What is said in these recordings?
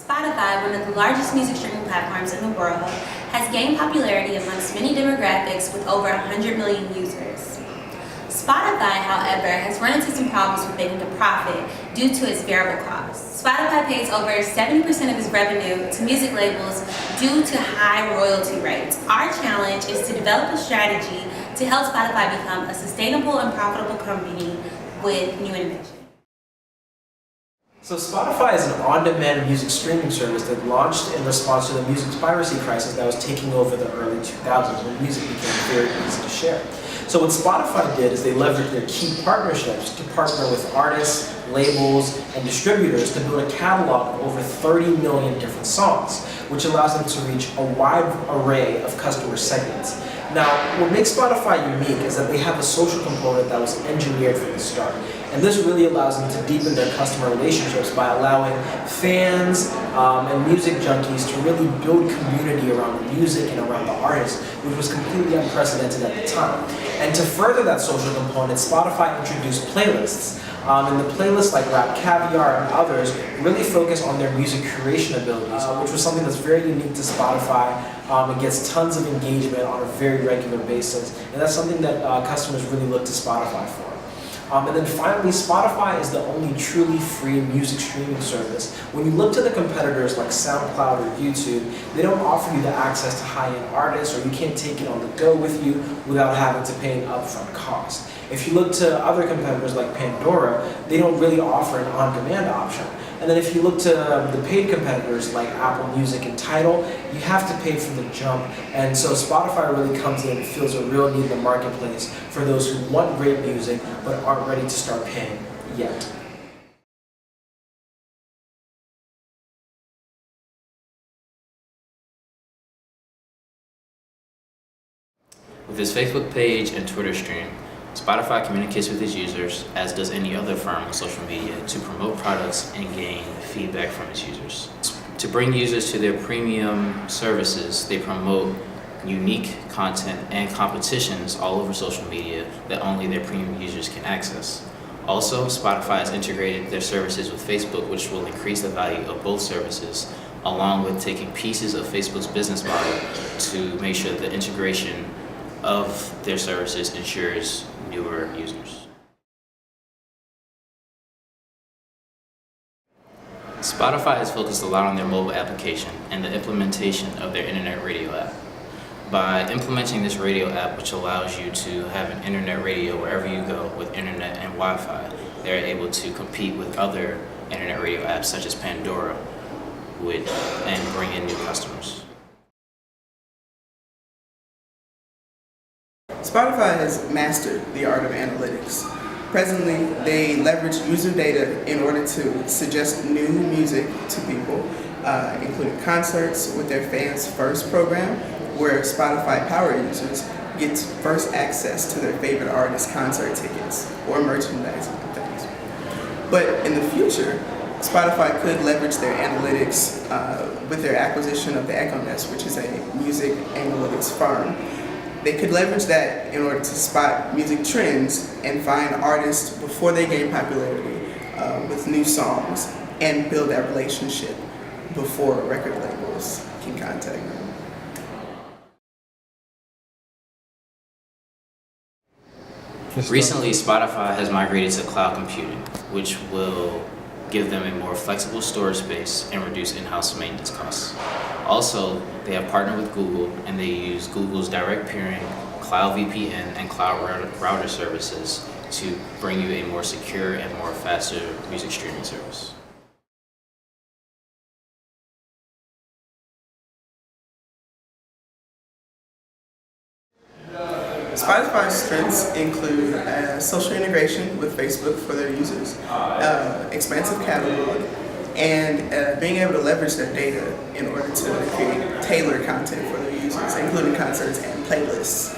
Spotify, one of the largest music streaming platforms in the world, has gained popularity amongst many demographics with over 100 million users. Spotify, however, has run into some problems with making a profit due to its variable costs. Spotify pays over 70% of its revenue to music labels due to high royalty rates. Our challenge is to develop a strategy to help Spotify become a sustainable and profitable company with new innovation. So Spotify is an on-demand music streaming service that launched in response to the music piracy crisis that was taking over the early 2000s when music became very easy to share. So what Spotify did is they leveraged their key partnerships to partner with artists, labels, and distributors to build a catalog of over 30 million different songs, which allows them to reach a wide array of customer segments. Now, what makes Spotify unique is that they have a social component that was engineered from the start. And this really allows them to deepen their customer relationships by allowing fans and music junkies to really build community around the music and around the artist, which was completely unprecedented at the time. And to further that social component, Spotify introduced playlists. And the playlists like Rap Caviar and others really focus on their music creation abilities, which was something that's very unique to Spotify. It gets tons of engagement on a very regular basis, and that's something that customers really look to Spotify for. And then finally, Spotify is the only truly free music streaming service. When you look to the competitors like SoundCloud or YouTube, they don't offer you the access to high-end artists, or you can't take it on the go with you without having to pay an upfront cost. If you look to other competitors like Pandora, they don't really offer an on-demand option. And then if you look to the paid competitors like Apple Music and Tidal, you have to pay from the jump. And so Spotify really comes in and feels a real need in the marketplace for those who want great music but aren't ready to start paying yet. With its Facebook page and Twitter stream, Spotify communicates with its users, as does any other firm on social media, to promote products and gain feedback from its users. To bring users to their premium services, they promote unique content and competitions all over social media that only their premium users can access. Also, Spotify has integrated their services with Facebook, which will increase the value of both services, along with taking pieces of Facebook's business model to make sure the integration of their services ensures newer users. Spotify has focused a lot on their mobile application and the implementation of their internet radio app. By implementing this radio app, which allows you to have an internet radio wherever you go with internet and Wi-Fi, they're able to compete with other internet radio apps such as Pandora and bring in new customers. Spotify has mastered the art of analytics. Presently, they leverage user data in order to suggest new music to people, including concerts with their Fans First program, where Spotify Power users get first access to their favorite artists' concert tickets or merchandise and things. But in the future, Spotify could leverage their analytics with their acquisition of the Echo Nest, which is a music analytics firm. They could leverage that in order to spot music trends and find artists before they gain popularity with new songs and build that relationship before record labels can contact them. Recently, Spotify has migrated to cloud computing, which will give them a more flexible storage space and reduce in-house maintenance costs. Also, they have partnered with Google, and they use Google's direct peering, Cloud VPN, and Cloud Router services to bring you a more secure and more faster music streaming service. Spotify's strengths include social integration with Facebook for their users, expansive catalog, and being able to leverage their data in order to create tailored content for their users, including concerts and playlists.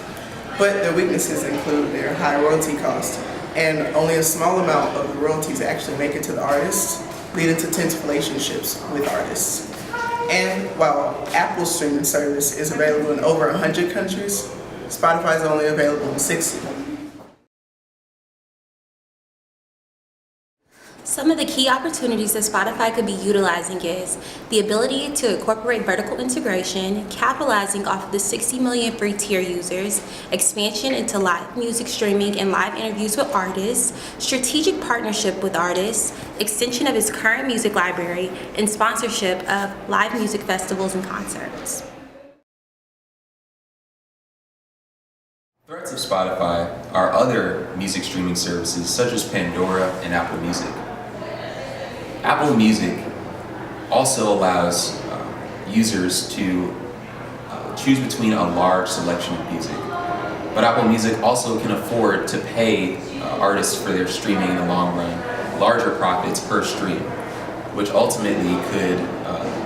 But their weaknesses include their high royalty cost, and only a small amount of the royalties actually make it to the artists, leading to tense relationships with artists. And while Apple's streaming service is available in over 100 countries, Spotify is only available in 60. Some of the key opportunities that Spotify could be utilizing is the ability to incorporate vertical integration, capitalizing off of the 60 million free tier users, expansion into live music streaming and live interviews with artists, strategic partnership with artists, extension of its current music library, and sponsorship of live music festivals and concerts. Threats of Spotify are other music streaming services such as Pandora and Apple Music. Apple Music also allows users to choose between a large selection of music. But Apple Music also can afford to pay artists for their streaming in the long run larger profits per stream, which ultimately could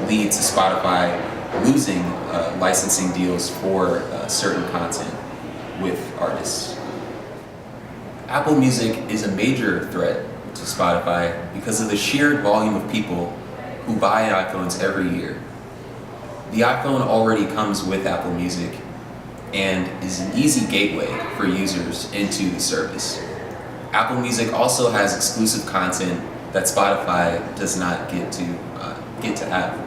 lead to Spotify losing licensing deals for certain content with artists. Apple Music is a major threat to Spotify because of the sheer volume of people who buy iPhones every year. The iPhone already comes with Apple Music and is an easy gateway for users into the service. Apple Music also has exclusive content that Spotify does not get to have.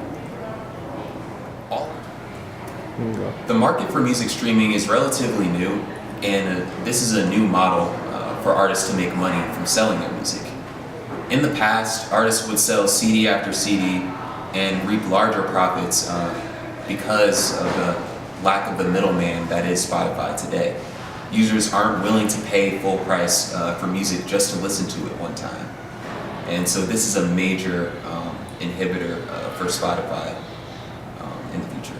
The market for music streaming is relatively new, and this is a new model for artists to make money from selling their music. In the past, artists would sell CD after CD and reap larger profits because of the lack of the middleman that is Spotify today. Users aren't willing to pay full price for music just to listen to it one time. And so this is a major inhibitor for Spotify in the future.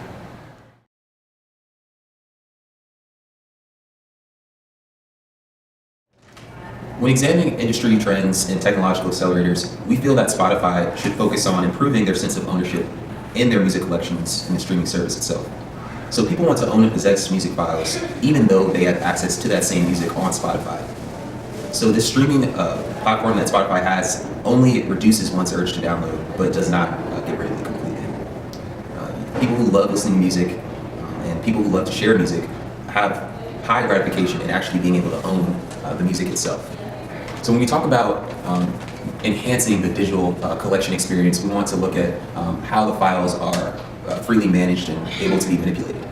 When examining industry trends and technological accelerators, we feel that Spotify should focus on improving their sense of ownership in their music collections and the streaming service itself. So people want to own and possess music files, even though they have access to that same music on Spotify. So this streaming platform that Spotify has only reduces one's urge to download, but does not get rid of it completely. People who love listening to music and people who love to share music have high gratification in actually being able to own the music itself. So when we talk about enhancing the digital collection experience, we want to look at how the files are freely managed and able to be manipulated.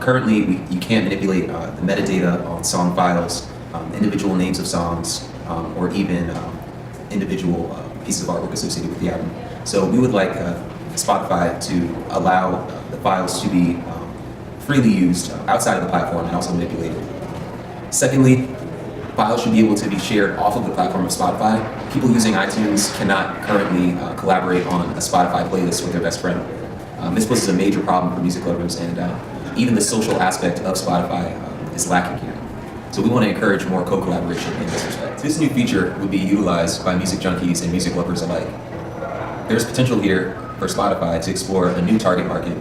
Currently, you can't manipulate the metadata on song files, individual names of songs, or even individual pieces of artwork associated with the album. So we would like Spotify to allow the files to be freely used outside of the platform and also manipulated. Secondly, files should be able to be shared off of the platform of Spotify. People using iTunes cannot currently collaborate on a Spotify playlist with their best friend. This poses a major problem for music lovers, and even the social aspect of Spotify is lacking here. So we want to encourage more co-collaboration in this respect. This new feature would be utilized by music junkies and music lovers alike. There's potential here for Spotify to explore a new target market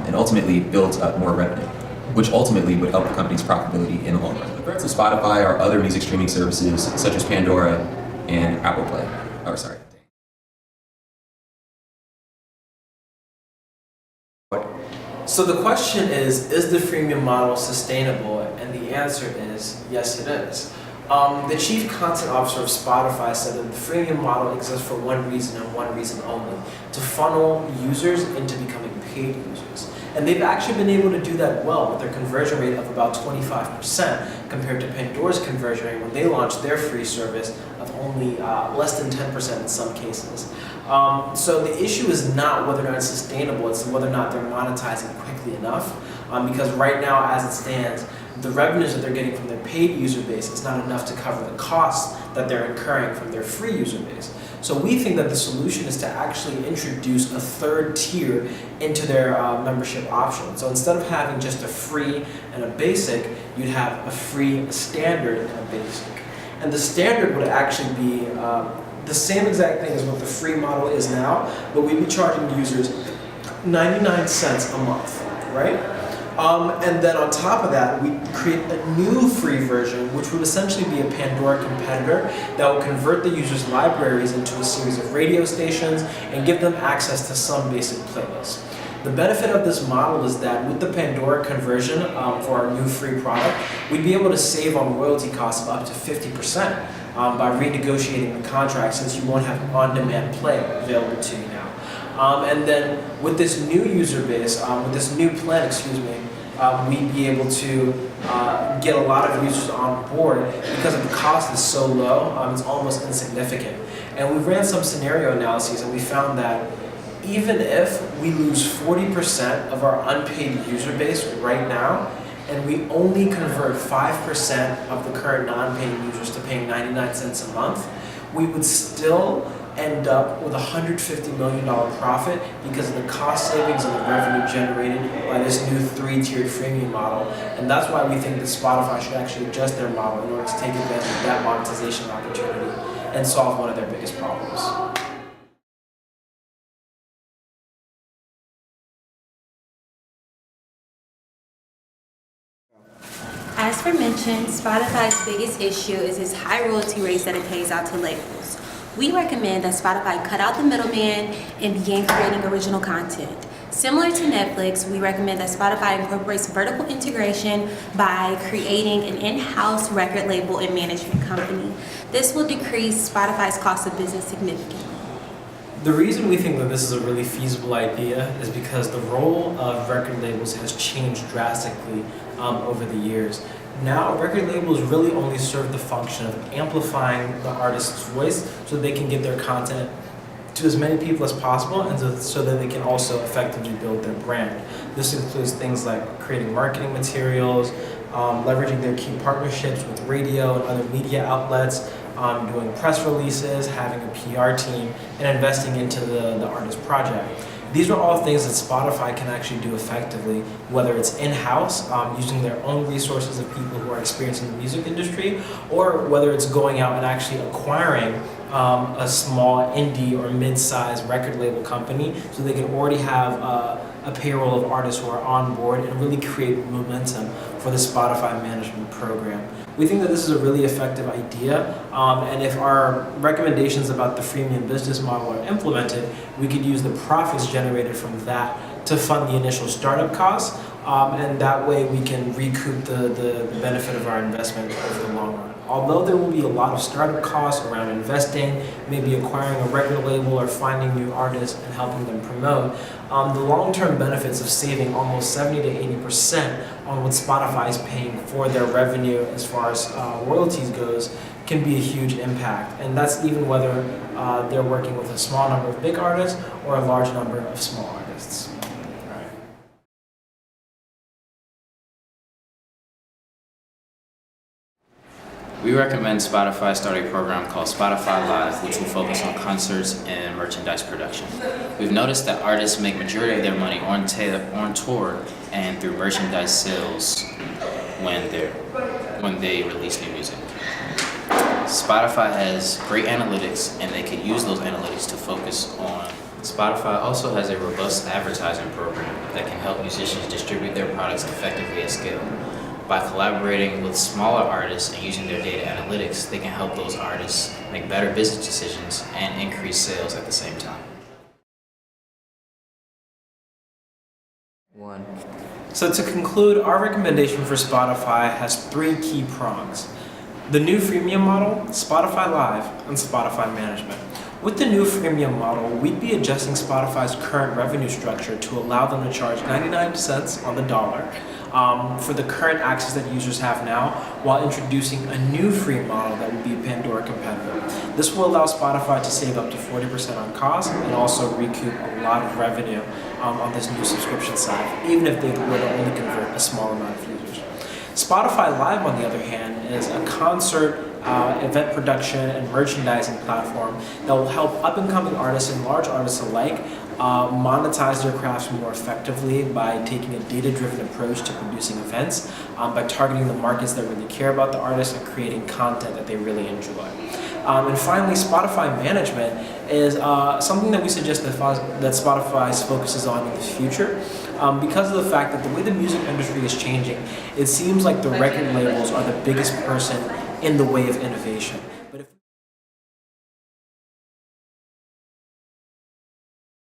and ultimately build up more revenue, which ultimately would help the company's profitability in the long run. The threats of Spotify are other music streaming services such as Pandora and Apple Play. So the question is the freemium model sustainable? And the answer is yes, it is. The chief content officer of Spotify said that the freemium model exists for one reason and one reason only: to funnel users into becoming paid users. And they've actually been able to do that well with their conversion rate of about 25% compared to Pandora's conversion rate when they launched their free service of only less than 10% in some cases. So the issue is not whether or not it's sustainable, it's whether or not they're monetizing quickly enough. Because right now, as it stands, the revenues that they're getting from their paid user base is not enough to cover the costs that they're incurring from their free user base. So we think that the solution is to actually introduce a third tier into their membership option. So instead of having just a free and a basic, you'd have a free, a standard, and a basic. And the standard would actually be the same exact thing as what the free model is now, but we'd be charging users 99 cents a month, right? And then on top of that, we create a new free version, which would essentially be a Pandora competitor that will convert the users' libraries into a series of radio stations and give them access to some basic playlists. The benefit of this model is that with the Pandora conversion for our new free product, we'd be able to save on royalty costs of up to 50%. by renegotiating the contract, since you won't have on-demand play available to you now. And then with this new user base, with this new plan, we'd be able to get a lot of users on board because the cost is so low, it's almost insignificant. And we ran some scenario analyses and we found that even if we lose 40% of our unpaid user base right now, and we only convert 5% of the current non-paying users to paying 99 cents a month, we would still end up with a $150 million profit because of the cost savings and the revenue generated by this new 3-tiered freemium model. And that's why we think that Spotify should actually adjust their model in order to take advantage of that monetization opportunity and solve one of their biggest problems. As for mentioned, Spotify's biggest issue is its high royalty rates that it pays out to labels. We recommend that Spotify cut out the middleman and begin creating original content. Similar to Netflix, we recommend that Spotify incorporates vertical integration by creating an in-house record label and management company. This will decrease Spotify's cost of business significantly. The reason we think that this is a really feasible idea is because the role of record labels has changed drastically over the years. Now, record labels really only serve the function of amplifying the artist's voice so they can get their content to as many people as possible and so that they can also effectively build their brand. This includes things like creating marketing materials, leveraging their key partnerships with radio and other media outlets, doing press releases, having a PR team, and investing into the artist project. These are all things that Spotify can actually do effectively, whether it's in-house, using their own resources of people who are experienced in the music industry, or whether it's going out and actually acquiring a small indie or mid-sized record label company so they can already have a payroll of artists who are on board and really create momentum for the Spotify management program. We think that this is a really effective idea, and if our recommendations about the freemium business model are implemented, we could use the profits generated from that to fund the initial startup costs, and that way we can recoup the benefit of our investment over the long run. Although there will be a lot of startup costs around investing, maybe acquiring a record label or finding new artists and helping them promote, the long-term benefits of saving almost 70 to 80% on what Spotify is paying for their revenue as far as royalties goes can be a huge impact. And that's even whether they're working with a small number of big artists or a large number of small artists. We recommend Spotify start a program called Spotify Live, which will focus on concerts and merchandise production. We've noticed that artists make majority of their money on tour and through merchandise sales when they release new music. Spotify has great analytics, and they can use those analytics to focus on. Spotify also has a robust advertising program that can help musicians distribute their products effectively at scale. By collaborating with smaller artists and using their data analytics, they can help those artists make better business decisions and increase sales at the same time. So to conclude, our recommendation for Spotify has 3 key prongs: the new freemium model, Spotify Live, and Spotify Management. With the new freemium model, we'd be adjusting Spotify's current revenue structure to allow them to charge 99 cents on the dollar for the current access that users have now, while introducing a new free model that would be Pandora compatible. This will allow Spotify to save up to 40% on costs and also recoup a lot of revenue on this new subscription side, even if they were to only convert a small amount of users. Spotify Live, on the other hand, is a concert, event production, and merchandising platform that will help up-and-coming artists and large artists alike monetize their crafts more effectively by taking a data-driven approach to producing events, by targeting the markets that really care about the artist and creating content that they really enjoy. And finally, Spotify Management is something that we suggest that Spotify focuses on in the future. Because of the fact that the way the music industry is changing, it seems like the record labels are the biggest person in the way of innovation.